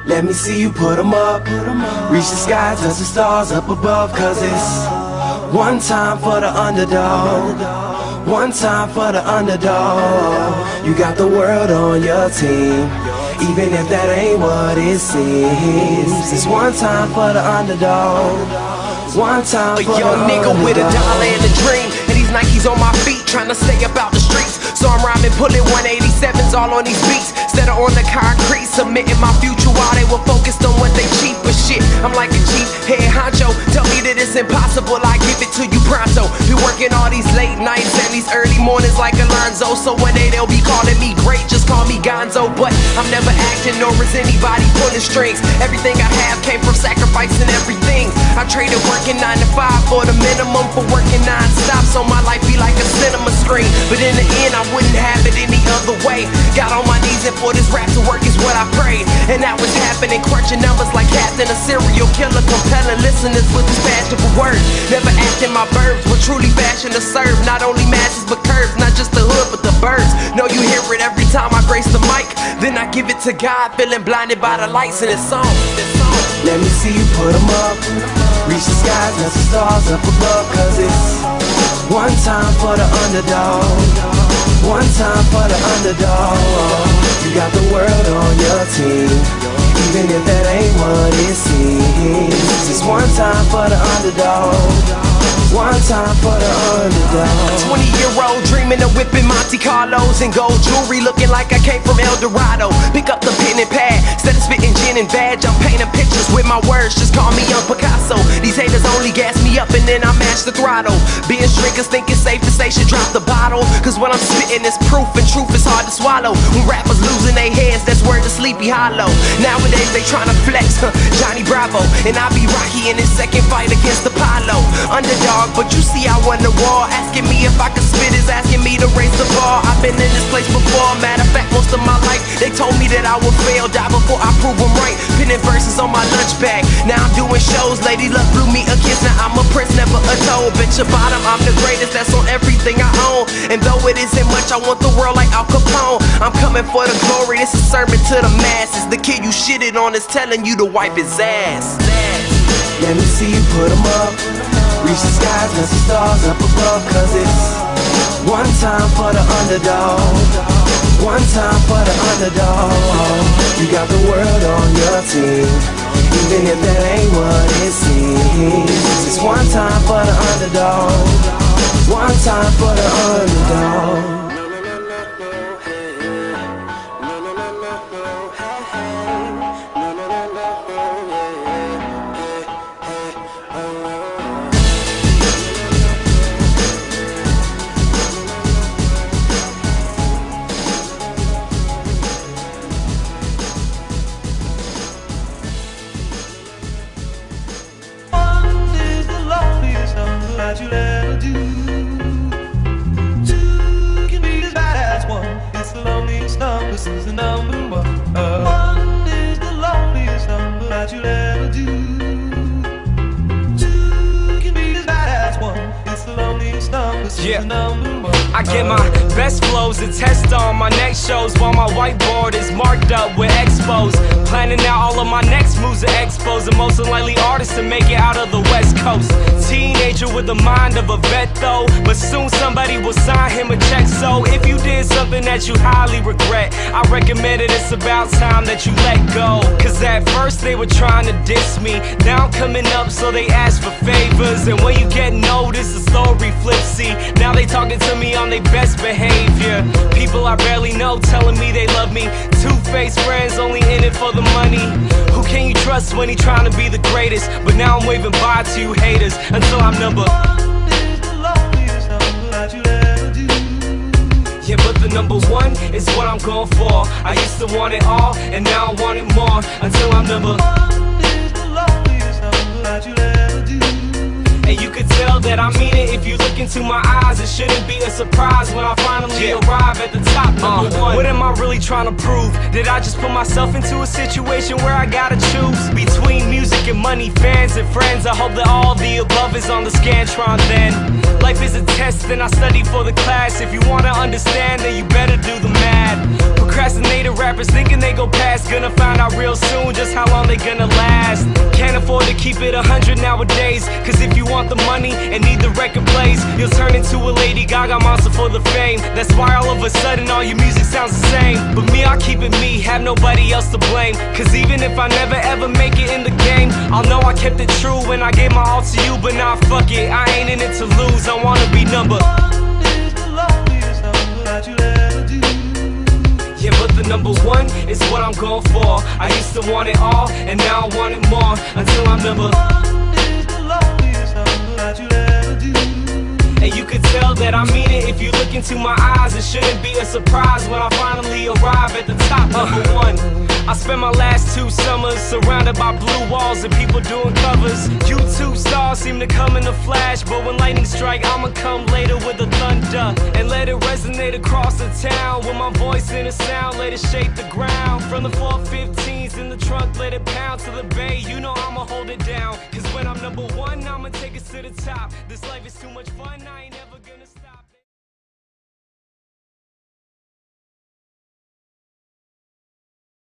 Let me see you put 'em up. Reach the sky, touch the stars up above. Cause it's one time for the underdog. One time for the underdog. You got the world on your team, even if that ain't what it seems. It's one time for the underdog. One time for the underdog. A young nigga with $1 and a dream, and these Nikes on my feet, trying to stay about the streets. So I'm rhyming, pulling 187s all on these beats, instead of on the concrete, submitting my future while they were focused on what they cheap. But shit, I'm like a chief head honcho. Tell me that it's impossible, I give it to you pronto. Be working all these late nights and these early mornings like Alonzo. So one day they'll be calling me great, just call me Gonzo. But I'm never acting, nor is anybody pulling strings. Everything I have came from sacrificing everything. I traded working 9 to 5 for the minimum for working non-stop, so my life be like a cinema screen. But in the end I wouldn't have it any other way. Got on my knees and for this rap to work is what I prayed. And that was happening, crunching numbers like Captain, a serial killer, compelling listeners with his passion for words. Never acting my verbs, but truly fashion to serve not only masses but curves, not just the hood but the birds. Know you hear it every time I grace the mic, then I give it to God, feeling blinded by the lights in this song. Let me see you put 'em up. Reach the skies, touch the stars up above. Cause it's one time for the underdog. One time for the underdog. You got the world on your team, even if that ain't what it seems. It's one time for the underdog. One time for the underdog. 20-year-old dreaming of whipping Monte Carlos and gold jewelry, looking like I came from El Dorado. Pick up the pen and pad, instead of spitting gin and badge, I'm painting pictures with my words, just call me Young Picasso. These haters only gas me up and then I mash the throttle. Being drinkers think it's safe to say should drop the bottle, cause what I'm spitting is proof, and truth is hard to swallow. When rappers losing their heads, that's word to Sleepy Hollow. Nowadays they tryna flex, Johnny Bravo, and I be Rocky in his second fight against Apollo. Underdog, but you see I won the war. Asking me if I could spit is asking me to raise the bar. I've been in this place before, matter of fact most of my life. They told me that I would fail, die before I prove them right. Pinning verses on my lunch bag, now I'm doing shows. Lady Luck blew me a kiss, now I'm a prince, never a toad. Bitch your bottom, I'm the greatest, that's on everything I own. And though it isn't much, I want the world like Al Capone. I'm coming for the glory, this is a sermon to the masses. The kid you shitted on is telling you to wipe his ass. Let me see you put 'em up. Reach the skies, touch the stars up above. Cause it's one time for the underdog. One time for the underdog. You got the world on your team, even if that ain't what it seems. It's one time for the underdog. One time for the underdog. That you'll ever do. Two can be as bad as one. It's the loneliest number, this is the number one. One is the loneliest number that you'll ever do. Two can be as bad as one. It's the loneliest number, this is the number one. I get my best flows and test on my next shows, while my whiteboard is marked up with expos. Planning out all of my next moves at expos, and most unlikely artists to make it out of the West Coast. Teenager with the mind of a vet though, but soon somebody will sign him a check. So if you did something that you highly regret, I recommend it, it's about time that you let go. Cause at first they were trying to diss me, now I'm coming up so they ask for favors. And when you get noticed, the story flips, see, now they talking to me on their best behavior. People I barely know telling me they love me. Two-faced friends only in it for the money. Who can you trust when he trying to be the greatest? But now I'm waving bye to you haters until I'm number one is the loneliest number that you'll ever do. Yeah, but the number one is what I'm going for. I used to want it all, and now I want it more. Until I'm number one is the loneliest number that you'll ever do. And you could tell that I mean it if you look into my eyes. It shouldn't be a surprise when I finally arrive at the top, number one. What am I really trying to prove? Did I just put myself into a situation where I gotta choose between music and money, fans and friends? I hope that all the above is on the Scantron then. Life is a test and I study for the class. If you wanna understand, then you better do the math. Procrastinated rappers thinking they go past, gonna find out real soon just how they gonna last. Can't afford to keep it 100 nowadays, cause if you want the money and need the record plays, you'll turn into a Lady Gaga monster for the fame. That's why all of a sudden all your music sounds the same. But me, I keep it me, have nobody else to blame. Cause even if I never ever make it in the game, I'll know I kept it true when I gave my all to you. But nah, fuck it, I ain't in it to lose, I wanna be number one is the loneliest number that you'll ever do. yeah, but the number one is what I'm going for. I used to want it all, and now I want it more. Until I'm number one is the loneliest number that you'll ever do. and you could tell that I mean it if you look into my eyes. It shouldn't be a surprise when I finally arrive at the top, number one. I spent my last 2 summers surrounded by blue walls and people doing covers. Mw2 stars seem to come in a flash, but when lightning strike, I'ma come later with the thunder and let it resonate across the town. With my voice in a sound, let it shake the ground. From the 415s in the trunk, let it pound to the bay. You know I'ma hold it down, cause when I'm number one, I'ma take it to the top. This life is too much fun, I ain't never gonna stop.